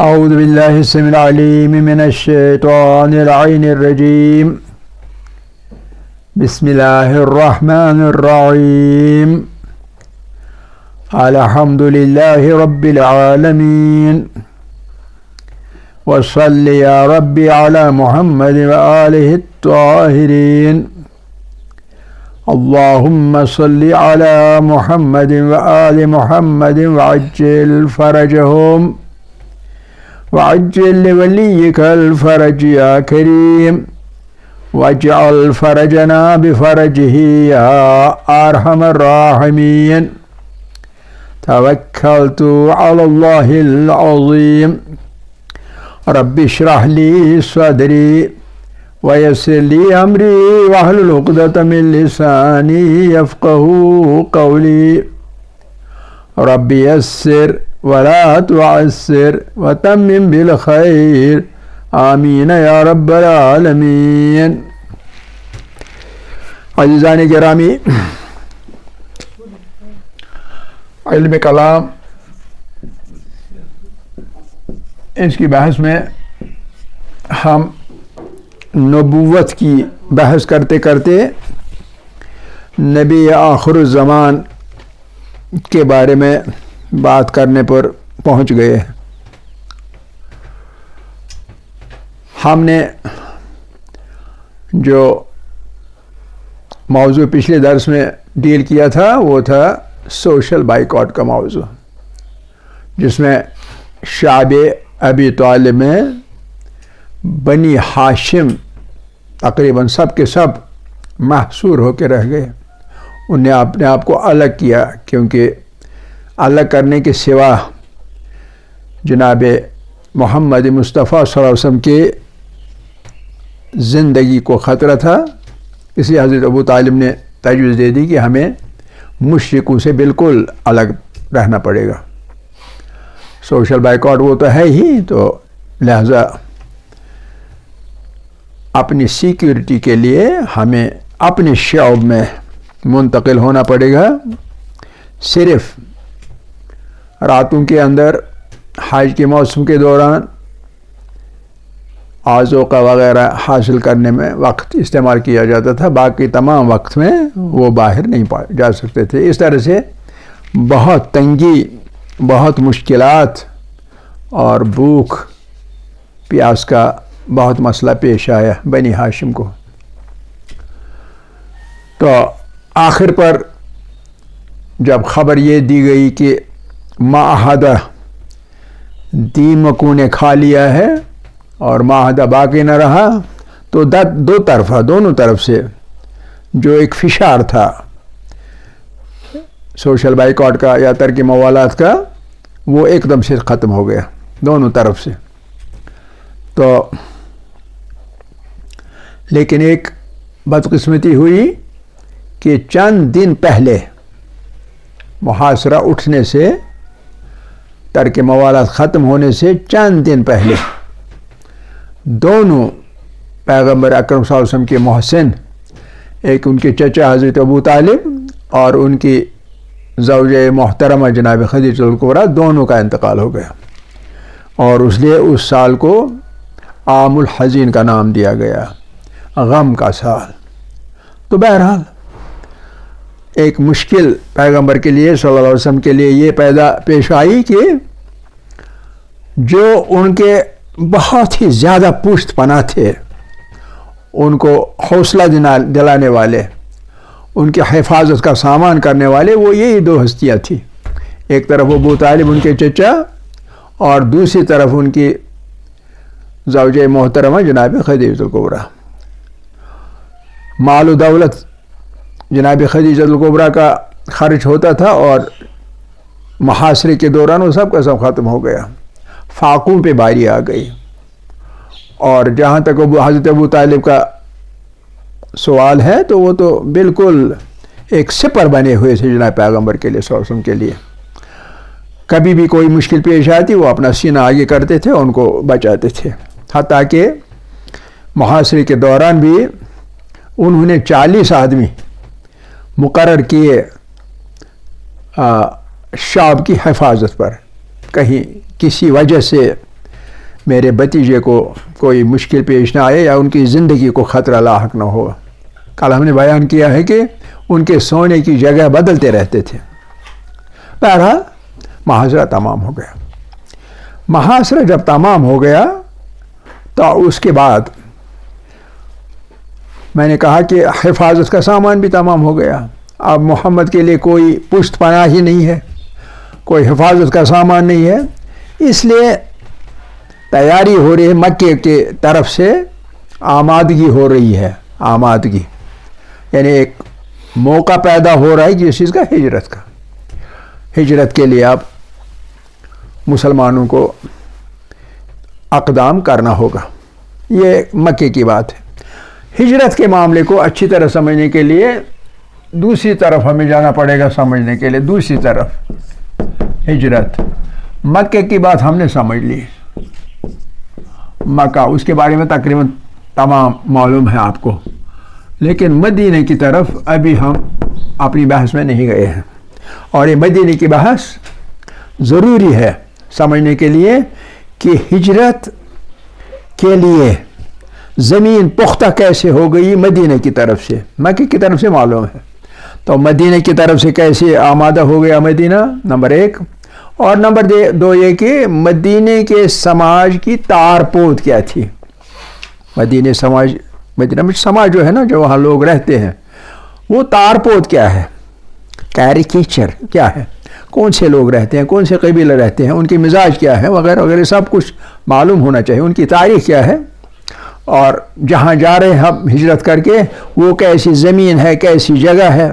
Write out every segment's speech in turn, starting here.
اعوذ باللہ السمیع العلیم من الشیطان اللعین الرجیم بسم اللہ الرحمن الرحیم الحمد للہ رب العالمین وصلی یا ربی علی محمد وآلہ الطاہرین اللہم صلی علی محمد وآل محمد وعجل فرجہم وعجل لوليك الفرج يا كريم واجعل فرجنا بفرجه يا أرحم الراحمين توكلت على الله العظيم رب اشرح لي صدري ويسر لي أمري واحلل عقدة من لساني يفقهوا قولي رب يسر ولا تعسر وتمم بالخير آمین یا رب العالمین۔ عزیزان گرامی، علم کلام اس کی بحث میں ہم نبوت کی بحث کرتے کرتے نبی آخر الزمان کے بارے میں بات کرنے پر پہنچ گئے۔ ہم نے جو موضوع پچھلے درس میں ڈیل کیا تھا وہ تھا سوشل بائیکاٹ کا موضوع، جس میں شعب ابی طالب میں بنی ہاشم تقریباً سب کے سب محصور ہو کے رہ گئے۔ انہیں اپنے آپ کو الگ کیا، کیونکہ الگ کرنے کے سوا جناب محمد مصطفیٰ صلی اللہ علیہ وسلم کے زندگی کو خطرہ تھا۔ اس لیے حضرت ابو طالب نے تجویز دے دی کہ ہمیں مشرکوں سے بالکل الگ رہنا پڑے گا۔ سوشل بائیکاٹ وہ تو ہے ہی، تو لہذا اپنی سیکیورٹی کے لیے ہمیں اپنے شعب میں منتقل ہونا پڑے گا۔ صرف راتوں کے اندر حج کے موسم کے دوران آذوقہ وغیرہ حاصل کرنے میں وقت استعمال کیا جاتا تھا، باقی تمام وقت میں وہ باہر نہیں جا سکتے تھے۔ اس طرح سے بہت تنگی، بہت مشکلات اور بھوک پیاس کا بہت مسئلہ پیش آیا بنی ہاشم کو۔ تو آخر پر جب خبر یہ دی گئی کہ معاہدہ دیمکوں نے کھا لیا ہے اور معاہدہ باقی نہ رہا، تو دونوں طرف سے جو ایک فشار تھا سوشل بائیکاٹ کا یا ترک موالات کا، وہ ایک دم سے ختم ہو گیا دونوں طرف سے۔ تو لیکن ایک بدقسمتی ہوئی کہ چند دن پہلے محاصرہ اٹھنے سے، ترک موالات ختم ہونے سے چند دن پہلے دونوں پیغمبر اکرم صلی اللہ علیہ وسلم کے محسن، ایک ان کے چچا حضرت ابو طالب اور ان کی زوجہ محترمہ جناب خدیجہ الکبریٰ، دونوں کا انتقال ہو گیا، اور اس لیے اس سال کو عام الحزین کا نام دیا گیا، غم کا سال۔ تو بہرحال ایک مشکل پیغمبر کے لیے صلی اللہ علیہ وسلم کے لیے یہ پیش آئی کہ جو ان کے بہت ہی زیادہ پشت پناہ تھے، ان کو حوصلہ دلانے والے، ان کی حفاظت کا سامان کرنے والے، وہ یہی دو ہستیاں تھیں۔ ایک طرف ابو طالب ان کے چچا، اور دوسری طرف ان کی زوجہ محترمہ جناب خدیجہ الکبریٰ۔ مال و دولت جناب خدیجہ الکبریٰ کا خرچ ہوتا تھا، اور محاصرے کے دوران وہ سب کا سب ختم ہو گیا۔ فاقوں پہ باری آ گئی، اور جہاں تک حضرت ابو طالب کا سوال ہے تو وہ تو بالکل ایک سپر بنے ہوئے تھے جناب پیغمبر کے لیے صلی اللہ علیہ وسلم کے لیے۔ کبھی بھی کوئی مشکل پیش آتی وہ اپنا سینہ آگے کرتے تھے، ان کو بچاتے تھے۔ حتیٰ کہ محاصرے کے دوران بھی انہوں نے 40 آدمی مقرر کیے شعب کی حفاظت پر، کہیں کسی وجہ سے میرے بھتیجے کو کوئی مشکل پیش نہ آئے یا ان کی زندگی کو خطرہ لاحق نہ ہو. کل ہم نے بیان کیا ہے کہ ان کے سونے کی جگہ بدلتے رہتے تھے. بہرحال محاصرہ تمام ہو گیا. محاصرہ جب تمام ہو گیا تو اس کے بعد میں نے کہا کہ حفاظت کا سامان بھی تمام ہو گیا. اب محمد کے لیے کوئی پشت پناہ ہی نہیں ہے، کوئی حفاظت کا سامان نہیں ہے. اس لیے تیاری ہو رہی ہے، مکے کے طرف سے آمادگی ہو رہی ہے. آمادگی یعنی ایک موقع پیدا ہو رہا ہے کس چیز کا؟ ہجرت کا. ہجرت کے لیے اب مسلمانوں کو اقدام کرنا ہوگا. یہ مکے کی بات ہے. ہجرت کے معاملے کو اچھی طرح سمجھنے کے لیے دوسری طرف ہمیں جانا پڑے گا. سمجھنے کے لیے دوسری طرف ہجرت. مکے کی بات ہم نے سمجھ لی، مکہ اس کے بارے میں تقریباً تمام معلوم ہے آپ کو. لیکن مدینے کی طرف ابھی ہم اپنی بحث میں نہیں گئے ہیں، اور یہ مدینے کی بحث ضروری ہے سمجھنے کے لیے کہ ہجرت کے لیے زمین پختہ کیسے ہو گئی مدینے کی طرف سے. مکے کی طرف سے معلوم ہے، تو مدینے کی طرف سے کیسے آمادہ ہو گیا مدینہ، نمبر ایک. اور نمبر دو یہ کہ مدینے کے سماج کی تار پود کیا تھی. مدینہ میں سماج جو ہے نا، جو وہاں لوگ رہتے ہیں، وہ تار پود کیا ہے، کیریکیچر کیا ہے، کون سے لوگ رہتے ہیں، کون سے قبیلے رہتے ہیں، ان کی مزاج کیا ہے وغیرہ وغیرہ سب کچھ معلوم ہونا چاہیے. ان کی تاریخ کیا ہے، اور جہاں جا رہے ہیں ہم ہجرت کر کے وہ کیسی زمین ہے، کیسی جگہ ہے،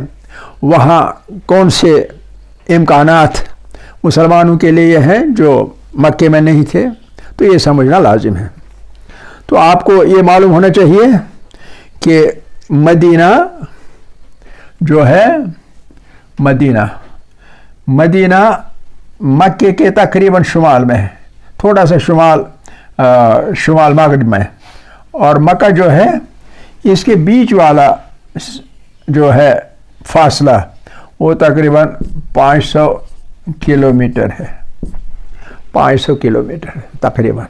وہاں کون سے امکانات مسلمانوں کے لیے ہیں جو مکے میں نہیں تھے. تو یہ سمجھنا لازم ہے. تو آپ کو یہ معلوم ہونا چاہیے کہ مدینہ جو ہے، مدینہ مکے کے تقریباً شمال میں ہے، تھوڑا سا شمال مغرب میں. اور مکہ جو ہے اس کے بیچ والا جو ہے فاصلہ وہ تقریباً 500 کلومیٹر ہے، 500 کلومیٹر تقریباً.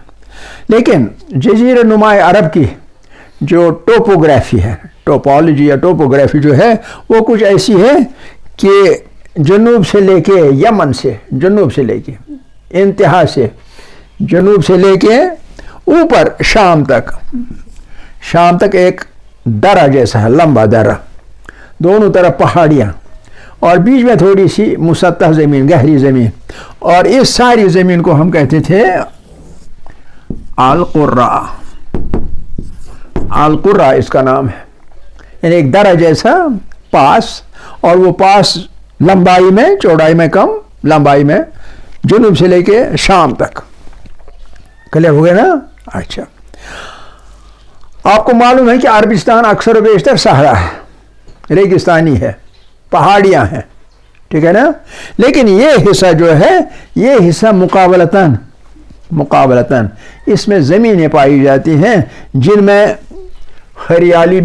لیکن جزیرہ نما عرب کی جو ٹوپوگرافی ہے، ٹوپولوجی یا ٹوپوگرافی جو ہے، وہ کچھ ایسی ہے کہ جنوب سے لے کے یمن سے، جنوب سے لے کے انتہا سے، جنوب سے لے کے اوپر شام تک ایک درہ جیسا ہے، لمبا درہ، دونوں طرف پہاڑیاں، اور بیچ میں تھوڑی سی مسطح زمین، گہری زمین. اور اس ساری زمین کو ہم کہتے تھے القرہ اس کا نام ہے. یعنی ایک درہ جیسا پاس، اور وہ پاس لمبائی میں، چوڑائی میں کم، لمبائی میں جنوب سے لے کے شام تک. کلیئر ہو گیا نا؟ اچھا، آپ کو معلوم ہے کہ عربستان اکثر و بیشتر صحرا ہے، ریگستانی ہے، پہاڑیاں ہیں، ٹھیک ہے نا. لیکن یہ حصہ جو ہے، یہ حصہ مقابلتاً اس میں زمینیں پائی جاتی ہیں جن میں ہریالی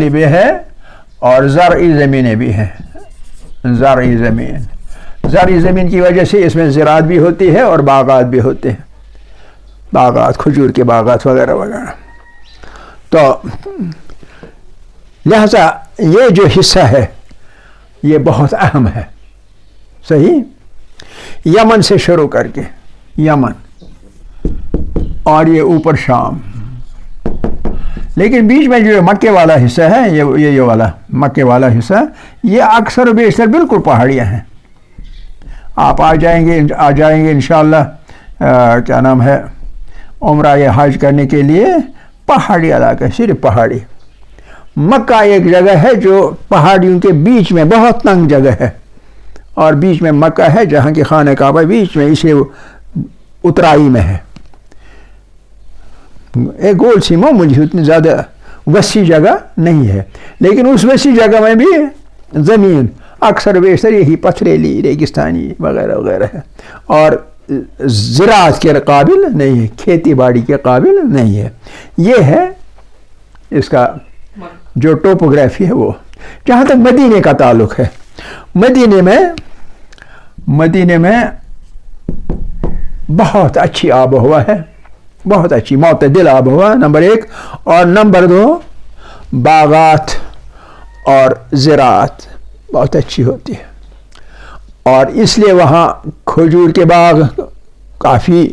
بھی ہے اور زرعی زمینیں بھی ہیں. زرعی زمین کی وجہ سے اس میں زراعت بھی ہوتی ہے اور باغات بھی ہوتے ہیں، باغات، کھجور کے باغات وغیرہ وغیرہ. تو لہذا یہ جو حصہ ہے یہ بہت اہم ہے. صحیح، یمن سے شروع کر کے یمن، اور یہ اوپر شام. لیکن بیچ میں جو مکے والا حصہ ہے، یہ والا مکے والا حصہ، یہ اکثر و بیشتر بالکل پہاڑیاں ہیں. آپ آ جائیں گے انشاءاللہ، کیا نام ہے، عمرہ یا حج کرنے کے لیے، پہاڑی علاقہ، صرف پہاڑی. مکہ ایک جگہ ہے جو پہاڑیوں کے بیچ میں بہت تنگ جگہ ہے، اور بیچ میں مکہ ہے جہاں کی خانہ کعبہ بیچ میں، اسے اترائی میں ہے. ایک گول سی معمولی، اتنی زیادہ وسیع جگہ نہیں ہے، لیکن اس وسیع جگہ میں بھی زمین اکثر بیشتر یہی پتھریلی، ریگستانی وغیرہ وغیرہ ہے، اور زراعت کے قابل نہیں ہے، کھیتی باڑی کے قابل نہیں ہے. یہ ہے اس کا جو ٹوپوگرافی ہے. وہ جہاں تک مدینے کا تعلق ہے، مدینے میں بہت اچھی آب و ہوا ہے، بہت اچھی معتدل آب و ہوا نمبر 1، اور نمبر 2 باغات اور زراعت بہت اچھی ہوتی ہے، اور اس لیے وہاں کھجور کے باغ کافی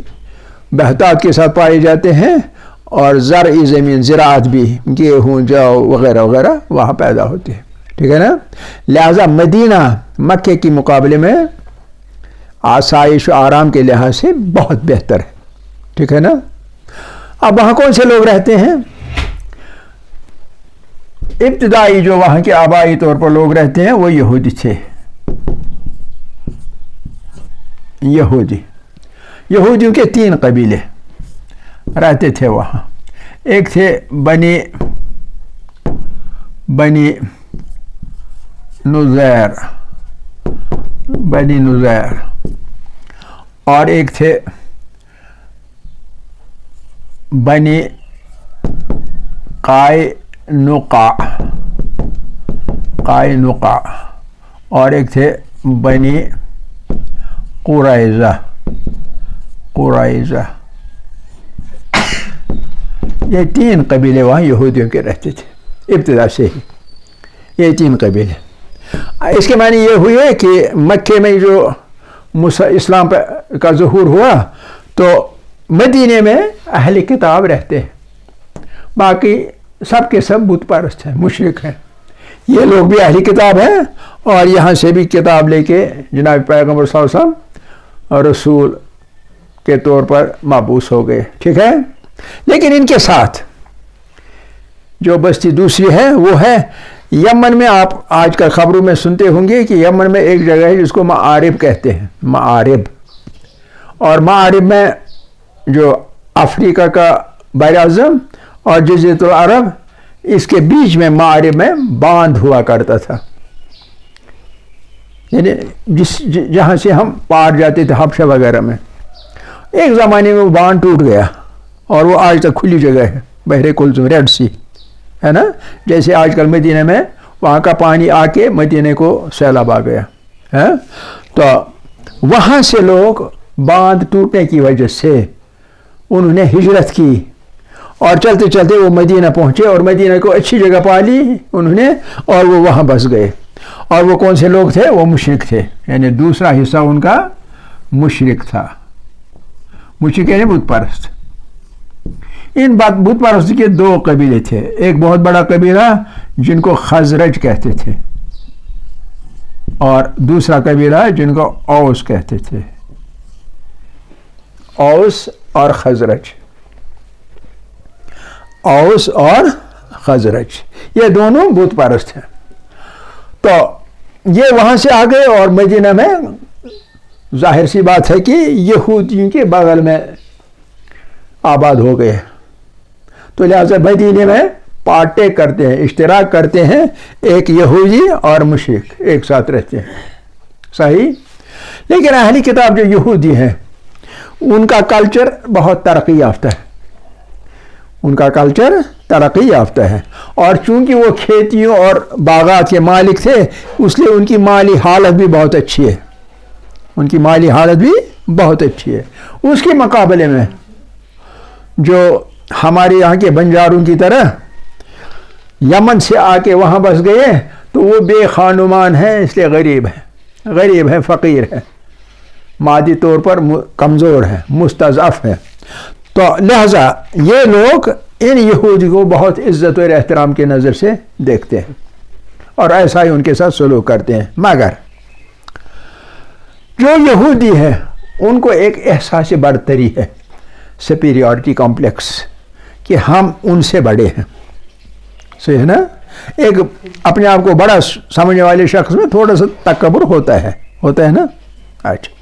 بہتات کے ساتھ پائے جاتے ہیں، اور زرعی زمین زراعت بھی گیہوں جو وغیرہ وغیرہ وہاں پیدا ہوتی ہے، ٹھیک ہے نا۔ لہذا مدینہ مکے کے مقابلے میں آسائش و آرام کے لحاظ سے بہت بہتر ہے، ٹھیک ہے نا۔ اب وہاں کون سے لوگ رہتے ہیں؟ ابتدائی جو وہاں کے آبائی طور پر لوگ رہتے ہیں وہ یہودی تھے، یہودیوں کے 3 قبیلے رہتے تھے وہاں۔ ایک تھے بنی نذیر، اور ایک تھے بنی قائنقاع، اور ایک تھے بنی قریظہ۔ یہ 3 قبیلے وہاں یہودیوں کے رہتے تھے ابتدا سے ہی، یہ 3 قبیلے۔ اس کے معنی یہ ہوئے کہ مکے میں جو اسلام کا ظہور ہوا تو مدینے میں اہل کتاب رہتے ہیں، باقی سب کے سب بت پرست ہیں، مشرک ہیں۔ یہ لوگ بھی اہل کتاب ہیں اور یہاں سے بھی کتاب لے کے جناب پیغمبر صلی اللہ علیہ وسلم اور رسول کے طور پر مبعوث ہو گئے، ٹھیک ہے۔ لیکن ان کے ساتھ جو بستی دوسری ہے وہ ہے یمن میں۔ آپ آج کل خبروں میں سنتے ہوں گے کہ یمن میں ایک جگہ ہے جس کو معارب کہتے ہیں، معارب، اور معارب میں جو افریقہ کا بر اعظم اور جزیرۃ العرب، اس کے بیچ میں معارب میں باندھ ہوا کرتا تھا، یعنی جہاں سے ہم پار جاتے تھے حبشہ وغیرہ میں۔ ایک زمانے میں وہ باندھ ٹوٹ گیا اور وہ آج تک کھلی جگہ ہے، بحر کلثوم، ریڈ سی ہے نا۔ جیسے آج کل مدینہ میں وہاں کا پانی آ کے مدینہ کو سیلاب آ گیا ہے، تو وہاں سے لوگ باندھ ٹوٹنے کی وجہ سے انہوں نے ہجرت کی اور چلتے چلتے وہ مدینہ پہنچے اور مدینہ کو اچھی جگہ پا لی انہوں نے، اور وہ وہاں بس گئے۔ اور وہ کون سے لوگ تھے؟ وہ مشرک تھے، یعنی دوسرا حصہ ان کا مشرک تھا، مشرک یعنی بت پرست۔ ان بت پرست کے 2 قبیلے تھے، ایک بہت بڑا قبیلہ جن کو خزرج کہتے تھے، اور دوسرا قبیلہ جن کو اوس کہتے تھے، اوس اور خزرج، اوس اور خزرج، یہ دونوں بت پرست ہیں۔ تو یہ وہاں سے آ گئے اور مدینہ میں ظاہر سی بات ہے کہ یہودیوں کے بغل میں آباد ہو گئے، تو لہذا مدینے میں پارٹے کرتے ہیں، اشتراک کرتے ہیں، ایک یہودی اور مشرک ایک ساتھ رہتے ہیں، صحیح۔ لیکن اہلی کتاب جو یہودی ہیں ان کا کلچر بہت ترقی یافتہ ہے، ان کا کلچر ترقی یافتہ ہے، اور چونکہ وہ کھیتیوں اور باغات کے مالک تھے اس لیے ان کی مالی حالت بھی بہت اچھی ہے، ان کی مالی حالت بھی بہت اچھی ہے۔ اس کے مقابلے میں جو ہمارے یہاں کے بنجاروں کی طرح یمن سے آ کے وہاں بس گئے تو وہ بے خانمان ہیں، اس لیے غریب ہیں، فقیر ہیں، مادی طور پر کمزور ہیں، مستضعف ہیں۔ تو لہذا یہ لوگ ان یہودی کو بہت عزت اور احترام کی نظر سے دیکھتے ہیں اور ایسا ہی ان کے ساتھ سلوک کرتے ہیں۔ مگر جو یہودی ہیں ان کو ایک احساس برتری ہے، سپیریورٹی کمپلیکس، کہ ہم ان سے بڑے ہیں، صحیح ہے نا۔ ایک اپنے آپ کو بڑا سمجھنے والے شخص میں تھوڑا سا تکبر ہوتا ہے نا۔ اچھا،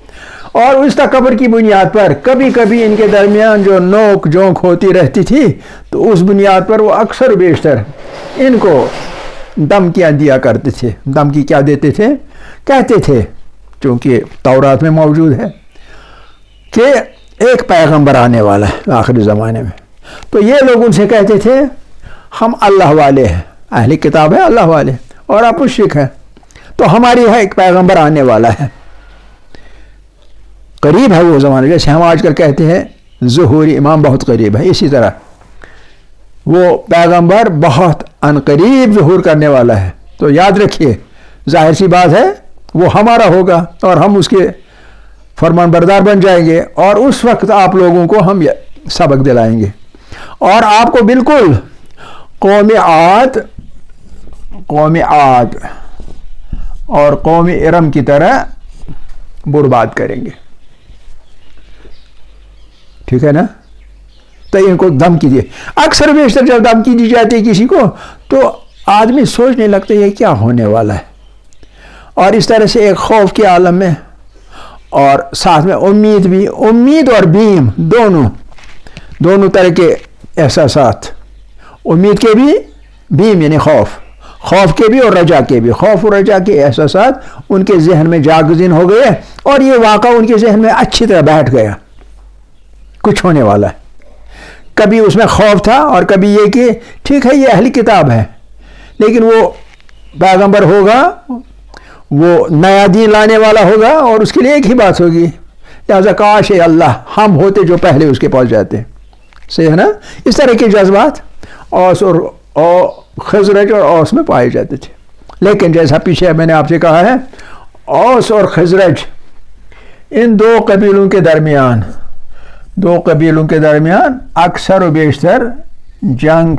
اور اس تکبر کی بنیاد پر کبھی کبھی ان کے درمیان جو نوک جھونک ہوتی رہتی تھی تو اس بنیاد پر وہ اکثر و بیشتر ان کو دھمکیاں دیا کرتے تھے۔ دھمکی کیا دیتے تھے؟ کہتے تھے، چونکہ تورات میں موجود ہے کہ ایک پیغمبر آنے والا ہے آخری زمانے میں، تو یہ لوگ ان سے کہتے تھے ہم اللہ والے ہیں، اہل کتاب ہے اللہ والے، اور آپ مشرک ہیں، تو ہمارے یہاں ایک پیغمبر آنے والا ہے، قریب ہے وہ زمانہ، جیسے ہم آج کل کہتے ہیں ظہور امام بہت قریب ہے، اسی طرح وہ پیغمبر بہت عنقریب ظہور کرنے والا ہے. تو یاد رکھیے، ظاہر سی بات ہے وہ ہمارا ہوگا اور ہم اس کے فرمان بردار بن جائیں گے، اور اس وقت آپ لوگوں کو ہم سبق دلائیں گے اور آپ کو بالکل قوم عاد اور قوم ارم کی طرح برباد کریں گے. ٹھیک ہے نا؟ تو ان کو دھمکی دی. اکثر بیشتر جب دھمکی دی جاتی ہے کسی کو تو آدمی سوچنے لگتا ہے یہ کیا ہونے والا ہے، اور اس طرح سے ایک خوف کے عالم میں اور ساتھ میں امید بھی، امید اور بیم دونوں طرح کے احساسات، امید کے بھی، بیم یعنی خوف کے بھی اور رجا کے بھی. خوف اور رجا کے احساسات ان کے ذہن میں جاگزین ہو گئے اور یہ واقعہ ان کے ذہن میں اچھی طرح بیٹھ گیا، کچھ ہونے والا ہے. کبھی اس میں خوف تھا اور کبھی یہ کہ ٹھیک ہے یہ اہلی کتاب ہے لیکن وہ پیغمبر ہوگا، وہ نیا دین لانے والا ہوگا اور اس کے لیے ایک ہی بات ہوگی، لہٰذا کاش اللہ ہم ہوتے جو پہلے اس کے پاس جاتے. صحیح ہے نا؟ اس طرح کے جذبات اوس اور خزرج اور اوس میں پائے جاتے تھے. لیکن جیسا پیچھے میں نے آپ سے کہا ہے، اوس اور خزرج ان دو قبیلوں کے درمیان اکثر و بیشتر جنگ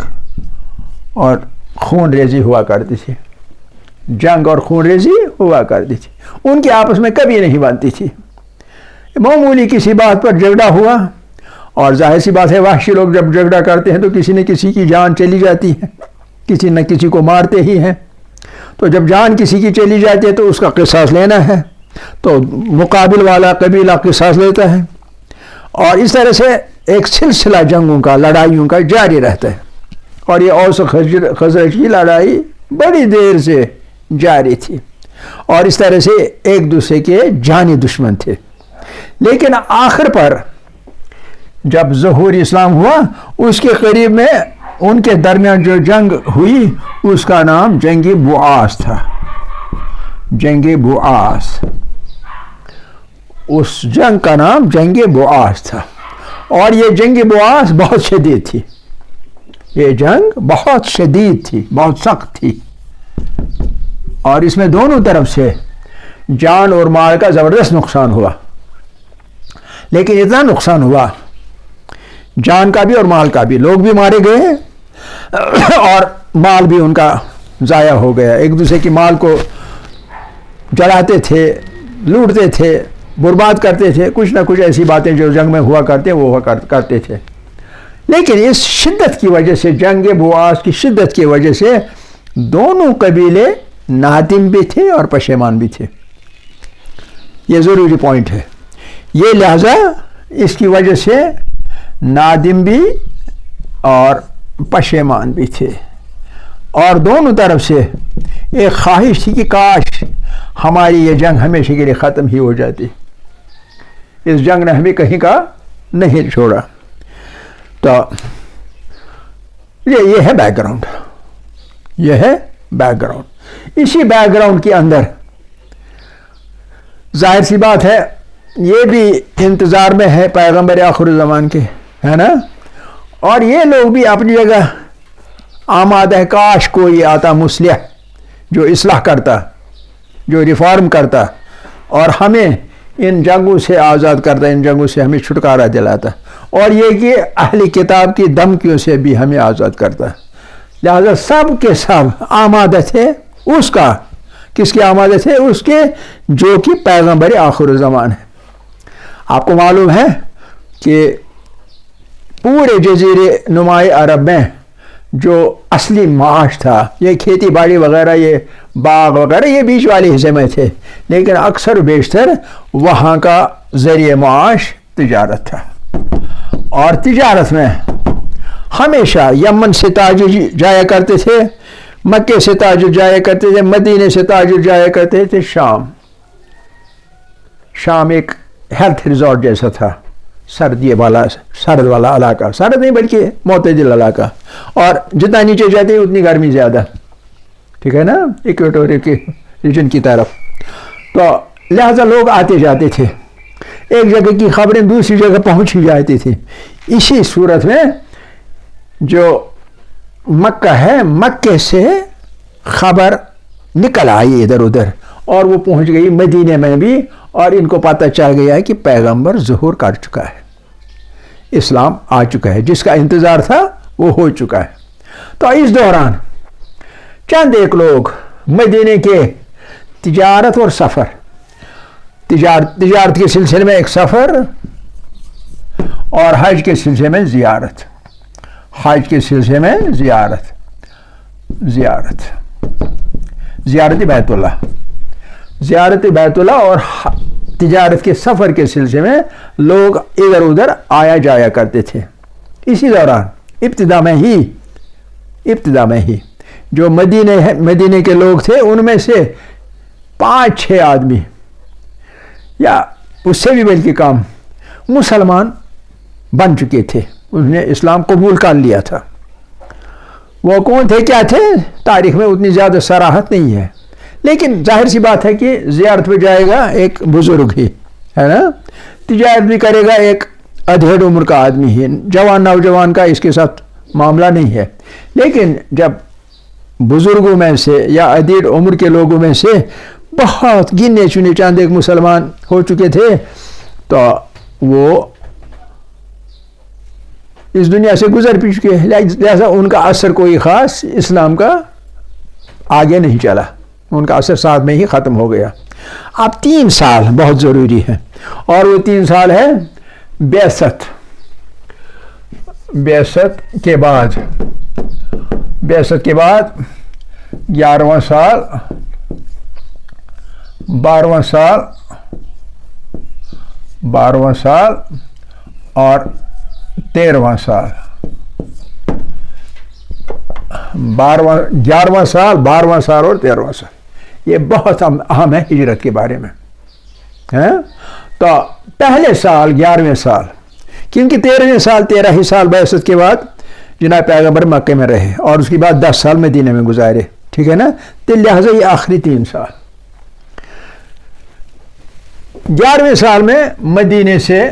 اور خون ریزی ہوا کرتی تھی. ان کے آپس میں کبھی نہیں بنتی تھی. معمولی کسی بات پر جھگڑا ہوا، اور ظاہر سی بات ہے وحشی لوگ جب جھگڑا کرتے ہیں تو کسی نہ کسی کی جان چلی جاتی ہے، کسی نہ کسی کو مارتے ہی ہیں. تو جب جان کسی کی چلی جاتی ہے تو اس کا قصاص لینا ہے، تو مقابل والا قبیلہ قصاص لیتا ہے، اور اس طرح سے ایک سلسلہ جنگوں کا، لڑائیوں کا جاری رہتا ہے. اور یہ اوس و خزرج کی لڑائی بڑی دیر سے جاری تھی اور اس طرح سے ایک دوسرے کے جانی دشمن تھے. لیکن آخر پر جب ظہور اسلام ہوا، اس کے قریب میں ان کے درمیان جو جنگ ہوئی اس کا نام جنگ بوآس تھا. جنگ بوآس، اس جنگ کا نام جنگ بوآس تھا. اور یہ جنگ بوآس بہت شدید تھی، یہ جنگ بہت شدید تھی، بہت سخت تھی، اور اس میں دونوں طرف سے جان اور مال کا زبردست نقصان ہوا. لیکن اتنا نقصان ہوا، جان کا بھی اور مال کا بھی، لوگ بھی مارے گئے اور مال بھی ان کا ضائع ہو گیا. ایک دوسرے کی مال کو جلاتے تھے، لوٹتے تھے، برباد کرتے تھے، کچھ نہ کچھ ایسی باتیں جو جنگ میں ہوا کرتے وہ ہوا کرتے تھے. لیکن اس شدت کی وجہ سے، جنگ بوآس کی شدت کی وجہ سے دونوں قبیلے نادم بھی تھے اور پشیمان بھی تھے. یہ ضروری پوائنٹ ہے یہ، لہذا اس کی وجہ سے نادم بھی اور پشیمان بھی تھے، اور دونوں طرف سے ایک خواہش تھی کہ کاش ہماری یہ جنگ ہمیشہ کے لیے ختم ہی ہو جاتی. اس جنگ نے ہمیں کہیں کا نہیں چھوڑا. تو یہ ہے بیک گراؤنڈ، یہ ہے بیک گراؤنڈ. اسی بیک گراؤنڈ کے اندر ظاہر سی بات ہے یہ بھی انتظار میں ہے پیغمبر آخر الزمان کے، ہے نا؟ اور یہ لوگ بھی اپنی جگہ آمادہ ہے، کاش کوئی آتا مصلح جو اصلاح کرتا، جو ریفارم کرتا اور ہمیں ان جنگوں سے آزاد کرتا، ان جنگوں سے ہمیں چھٹکارا دلاتا، اور یہ کہ اہل کتاب کی دھمکیوں سے بھی ہمیں آزاد کرتا. لہذا سب کے سب آمادہ تھے اس کا، کس کے آمادہ تھے؟ اس کے جو کہ پیغمبر آخر الزمان ہے. آپ کو معلوم ہے کہ پورے جزیرے نمائے عرب میں جو اصلی معاش تھا، یہ کھیتی باڑی وغیرہ، یہ باغ وغیرہ، یہ بیچ والے حصے میں تھے، لیکن اکثر بیشتر وہاں کا ذریعہ معاش تجارت تھا. اور تجارت میں ہمیشہ یمن سے تاجر جایا کرتے تھے، مکے سے تاجر جایا کرتے تھے، مدینے سے تاجر جایا کرتے تھے شام ایک ہیلتھ ریزورٹ جیسا تھا، سرد والا علاقہ، سرد نہیں بلکہ معتدل علاقہ، اور جتنا نیچے جاتے اتنی گرمی زیادہ. ٹھیک ہے نا؟ ایکویٹوریل کے ریجن کی طرف. تو لہذا لوگ آتے جاتے تھے. ایک جگہ کی خبریں دوسری جگہ پہنچ ہی جاتی تھی. اسی صورت میں جو مکہ ہے، مکے سے خبر نکل آئی ادھر ادھر اور وہ پہنچ گئی مدینے میں بھی، اور ان کو پتہ چل گیا کہ پیغمبر ظہور کر چکا ہے، اسلام آ چکا ہے، جس کا انتظار تھا وہ ہو چکا ہے. تو اس دوران چند ایک لوگ مدینے کے تجارت اور سفر، تجارت کے سلسلے میں ایک سفر اور حج کے سلسلے میں زیارت، حج کے سلسلے میں زیارت بیت اللہ، زیارت بیت اللہ اور تجارت کے سفر کے سلسلے میں لوگ ادھر ادھر آیا جایا کرتے تھے. اسی دوران ابتدا میں ہی جو مدینے کے لوگ تھے ان میں سے 5-6 آدمی یا اس سے بھی بلکہ کم مسلمان بن چکے تھے، انہوں نے اسلام قبول کر لیا تھا. وہ کون تھے، کیا تھے، تاریخ میں اتنی زیادہ صراحت نہیں ہے، لیکن ظاہر سی بات ہے کہ زیارت پہ جائے گا ایک بزرگ ہی ہے نا، تجارت بھی کرے گا ایک ادھیڑ عمر کا آدمی ہی، جوان نوجوان کا اس کے ساتھ معاملہ نہیں ہے. لیکن جب بزرگوں میں سے یا ادھیڑ عمر کے لوگوں میں سے بہت گنے چنے چند ایک مسلمان ہو چکے تھے تو وہ اس دنیا سے گزر بھی چکے ہیں، لہذا ان کا اثر کوئی خاص اسلام کا آگے نہیں چلا، ان کا اثر ساتھ میں ہی ختم ہو گیا. اب 3 سال بہت ضروری ہے، اور وہ 3 سال ہے بعثت کے بعد 11واں سال 12واں سال اور 13واں سال. 11واں سال 12واں سال اور 13واں سال یہ بہت اہم ہے ہجرت کے بارے میں. تو پہلے سال 11ویں سال، کیونکہ 13ویں سال 13 ہی سال بعثت کے بعد جناب پیغمبر مکے میں رہے اور اس کے بعد 10 سال مدینے میں گزارے، ٹھیک ہے نا، تو لہٰذا یہ آخری 3 سال. 11ویں سال میں مدینے سے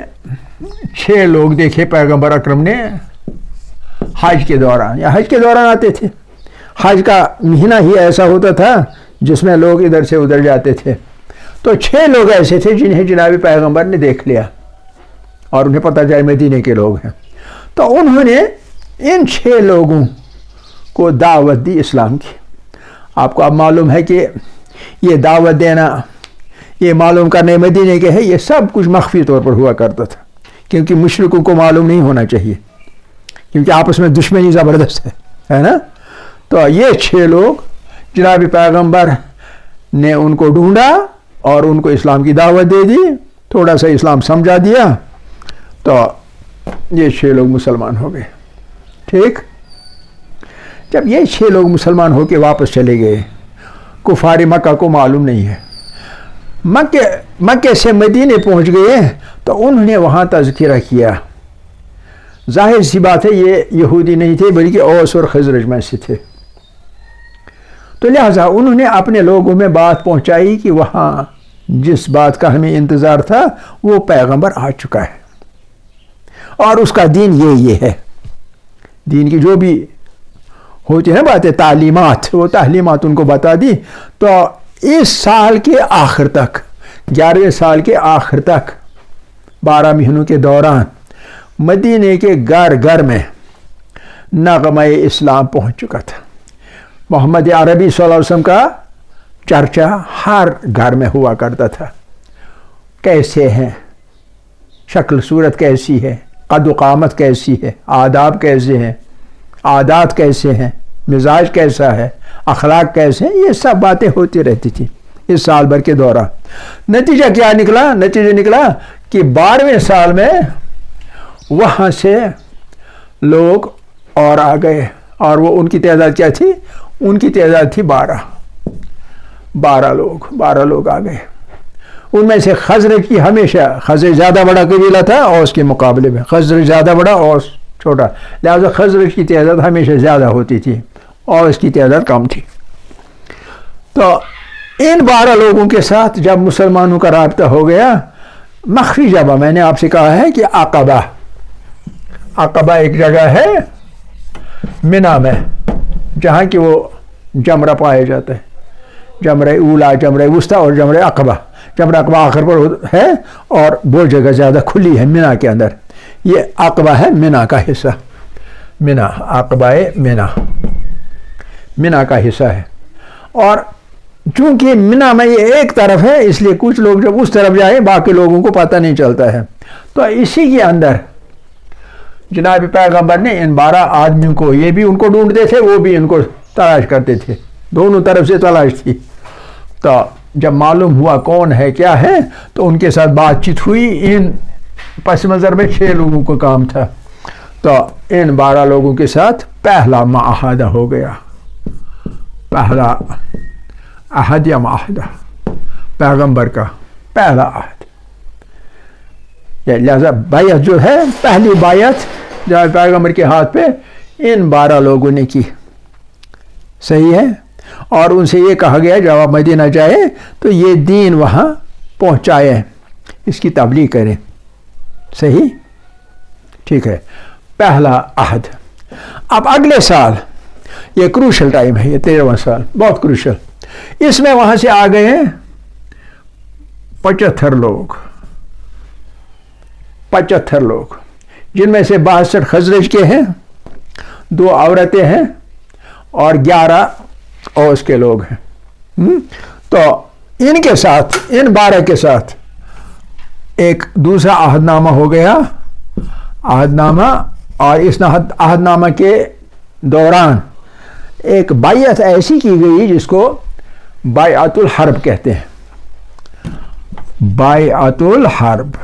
6 لوگ دیکھے پیغمبر اکرم نے حج کے دوران، یا حج کے دوران آتے تھے. حج کا مہینہ ہی ایسا ہوتا تھا جس میں لوگ ادھر سے ادھر جاتے تھے. تو 6 لوگ ایسے تھے جنہیں جناب پیغمبر نے دیکھ لیا اور انہیں پتہ چلا مدینے کے لوگ ہیں. تو انہوں نے ان 6 لوگوں کو دعوت دی اسلام کی. آپ کو اب معلوم ہے کہ یہ دعوت دینا، یہ معلوم کرنے مدینے کے ہے، یہ سب کچھ مخفی طور پر ہوا کرتا تھا، کیونکہ مشرکوں کو معلوم نہیں ہونا چاہیے، کیونکہ آپس میں دشمنی زبردست ہے نا. تو یہ 6 لوگ جناب پیغمبر نے ان کو ڈھونڈا اور ان کو اسلام کی دعوت دے دی، تھوڑا سا اسلام سمجھا دیا، تو یہ 6 لوگ مسلمان ہو گئے. ٹھیک، جب یہ 6 لوگ مسلمان ہو کے واپس چلے گئے، کفار مکہ کو معلوم نہیں ہے، مکے سے مدینے پہنچ گئے تو انہوں نے وہاں تذکرہ کیا. ظاہر سی بات ہے یہ یہودی نہیں تھے بلکہ اوس اور خزرج میں سے تھے، تو لہٰذا انہوں نے اپنے لوگوں میں بات پہنچائی کہ وہاں جس بات کا ہمیں انتظار تھا وہ پیغمبر آ چکا ہے اور اس کا دین یہ ہے. دین کی جو بھی ہوتی ہے نا باتیں، تعلیمات، وہ تعلیمات ان کو بتا دی. تو اس سال کے آخر تک، 11ویں سال کے آخر تک 12 مہینوں کے دوران مدینے کے گھر گھر میں نغمہ اسلام پہنچ چکا تھا. محمد عربی صلی اللہ علیہ وسلم کا چرچا ہر گھر میں ہوا کرتا تھا. کیسے ہیں، شکل صورت کیسی ہے، قد و قامت کیسی ہے، آداب کیسے ہیں، عادات کیسے ہیں، مزاج کیسا ہے، اخلاق کیسے ہیں، یہ سب باتیں ہوتی رہتی تھی اس سال بھر کے دوران. نتیجہ کیا نکلا؟ نتیجہ نکلا کہ 12ویں سال میں وہاں سے لوگ اور آ گئے، اور وہ ان کی تعداد کیا تھی؟ ان کی تعداد تھی 12 لوگ آ گئے. ان میں سے خزرج کی، ہمیشہ خزرج زیادہ بڑا قبیلہ تھا اوس کے مقابلے میں، خزرج زیادہ بڑا اوس چھوٹا، لہذا خزرج کی تعداد ہمیشہ زیادہ ہوتی تھی، اوس کی تعداد کم تھی. تو ان 12 لوگوں کے ساتھ جب مسلمانوں کا رابطہ ہو گیا مخفی جگہ میں نے آپ سے کہا ہے کہ عقبہ، عقبہ ایک جگہ ہے منا میں جہاں کہ وہ جمرہ پایا جاتا ہے، جمرہ اولا، جمرہ وسطیٰ اور جمرہ عقبہ۔ جمرہ عقبہ آخر پر ہے اور وہ جگہ زیادہ کھلی ہے منا کے اندر، یہ عقبہ ہے منا کا حصہ، منا، عقبہ منا، منا کا حصہ ہے۔ اور چونکہ منا میں یہ ایک طرف ہے اس لیے کچھ لوگ جب اس طرف جائیں باقی لوگوں کو پتہ نہیں چلتا ہے، تو اسی کے اندر جناب پیغمبر نے ان 12 آدمیوں کو، یہ بھی ان کو ڈھونڈتے تھے وہ بھی ان کو تلاش کرتے تھے، دونوں طرف سے تلاش تھی۔ تو جب معلوم ہوا کون ہے کیا ہے تو ان کے ساتھ بات چیت ہوئی۔ ان پس منظر میں 6 لوگوں کو کام تھا، تو ان 12 لوگوں کے ساتھ پہلا معاہدہ ہو گیا، پہلا عہد یا معاہدہ پیغمبر کا پہلا عہد، لہذا بیعت جو ہے پہلی بیعت جب پیغمبر کے ہاتھ پہ ان 12 لوگوں نے کی، صحیح ہے۔ اور ان سے یہ کہا گیا جب آپ مدینہ جائیں تو یہ دین وہاں پہنچائیں، اس کی تبلیغ کریں، صحیح، ٹھیک ہے، پہلا عہد۔ اب اگلے سال یہ کروشل ٹائم ہے، یہ 13واں سال بہت کروشل، اس میں وہاں سے آ گئے ہیں 75 لوگ، 75 لوگ، جن میں سے 62 خزرج کے ہیں، 2 عورتیں ہیں اور 11 اوس کے لوگ ہیں۔ تو ان کے ساتھ، ان 12 کے ساتھ ایک دوسرا عہد نامہ ہو گیا، عہد نامہ، اور اس عہد نامہ کے دوران ایک بیعت ایسی کی گئی جس کو بیعت الحرب کہتے ہیں، بیعت الحرب۔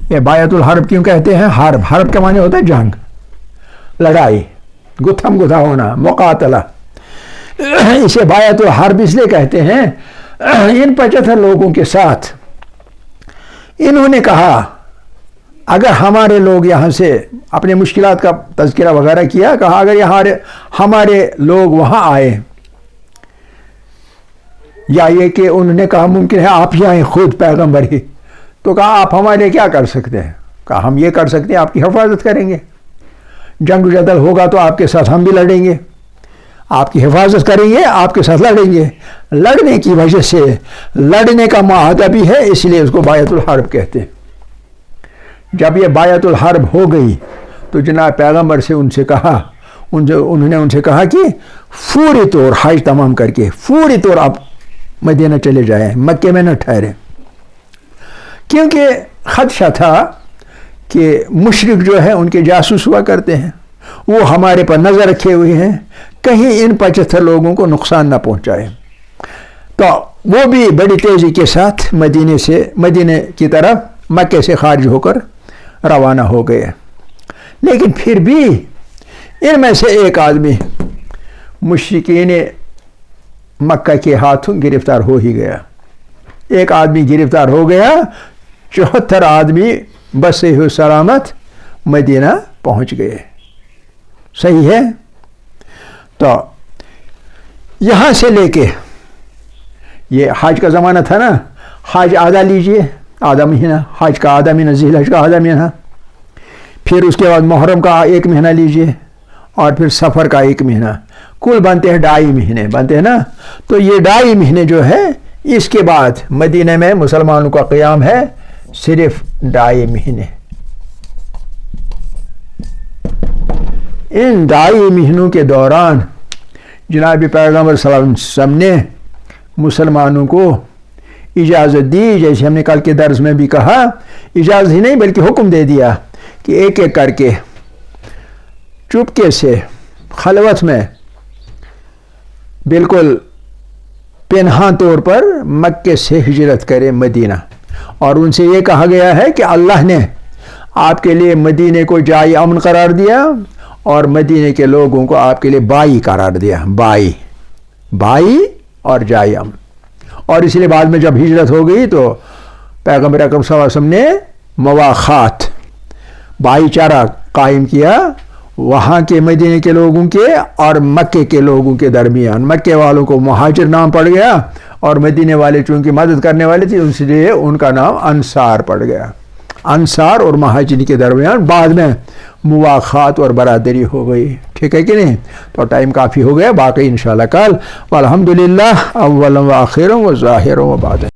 یہ بیعت الحرب کیوں کہتے ہیں؟ حرب، حرب کا معنی ہوتا ہے جنگ، لڑائی، گتھم گتھا ہونا، مقاتلہ، اسے بیعت الحرب اس لیے کہتے ہیں۔ ان 75 لوگوں کے ساتھ انہوں نے کہا اگر ہمارے لوگ یہاں سے اپنے مشکلات کا تذکرہ وغیرہ کیا، کہا اگر یہاں ہمارے لوگ وہاں آئے، یا یہ کہ انہوں نے کہا ممکن ہے آپ ہی آئیں خود پیغمبر ہی، تو کہا آپ ہمارے کیا کر سکتے ہیں؟ کہا ہم یہ کر سکتے ہیں آپ کی حفاظت کریں گے، جنگ جدل ہوگا تو آپ کے ساتھ ہم بھی لڑیں گے، آپ کی حفاظت کریں گے، آپ کے ساتھ لڑیں گے۔ لڑنے کی وجہ سے لڑنے کا معاہدہ بھی ہے، اس لیے اس کو بیعت الحرب کہتے ہیں۔ جب یہ بیعت الحرب ہو گئی تو جناب پیغمبر سے ان سے کہا، انہوں نے ان سے کہا کہ فوری طور حج تمام کر کے فوری طور آپ مدینہ چلے جائیں، مکے میں نہ ٹھہریں، کیونکہ خدشہ تھا کہ مشرک جو ہے ان کے جاسوس ہوا کرتے ہیں، وہ ہمارے پر نظر رکھے ہوئے ہیں، کہیں ان 75 لوگوں کو نقصان نہ پہنچائے۔ تو وہ بھی بڑی تیزی کے ساتھ مدینے کی طرف مکے سے خارج ہو کر روانہ ہو گئے، لیکن پھر بھی ان میں سے ایک آدمی مشرکین مکہ کے ہاتھوں گرفتار ہو ہی گیا، ایک آدمی گرفتار ہو گیا، 74 آدمی بسے ہوئے سلامت مدینہ پہنچ گئے، صحیح ہے۔ تو یہاں سے لے کے یہ حج کا زمانہ تھا نا، حج آدھا لیجئے، آدھا مہینہ، حج کا آدھا مہینہ، ذی الحج کا آدھا مہینہ، پھر اس کے بعد محرم کا 1 مہینہ لیجئے، اور پھر سفر کا 1 مہینہ، کل بنتے ہیں 2.5 مہینے بنتے ہیں نا۔ تو یہ 2.5 مہینے جو ہے اس کے بعد مدینہ میں مسلمانوں کا قیام ہے صرف 2.5 مہینے۔ ان 2.5 مہینوں کے دوران جناب پیغمبر صلی اللہ علیہ وسلم نے مسلمانوں کو اجازت دی، جیسے ہم نے کل کے درس میں بھی کہا، اجازت ہی نہیں بلکہ حکم دے دیا کہ ایک ایک کر کے چپکے سے خلوت میں بالکل پنہاں طور پر مکے سے ہجرت کرے مدینہ، اور ان سے یہ کہا گیا ہے کہ اللہ نے آپ کے لیے مدینے کو جائے امن قرار دیا اور مدینے کے لوگوں کو آپ کے لیے بائی قرار دیا، بائی اور جائے امن۔ اور اس لیے بعد میں جب ہجرت ہو گئی تو پیغمبر اکرم صلی اللہ علیہ وسلم نے مواخات، بھائی چارہ قائم کیا، وہاں کے مدینے کے لوگوں کے اور مکے کے لوگوں کے درمیان. مکے والوں کو مہاجر نام پڑ گیا اور مدینے والے چونکہ مدد کرنے والے تھے اس لیے ان کا نام انصار پڑ گیا. انصار اور مہاجرین کے درمیان بعد میں مواخات اور برادری ہو گئی. ٹھیک ہے کہ نہیں؟ تو ٹائم کافی ہو گیا، باقی انشاءاللہ کل. والحمدللہ اولا و آخرا و ظاہرا و باطنا.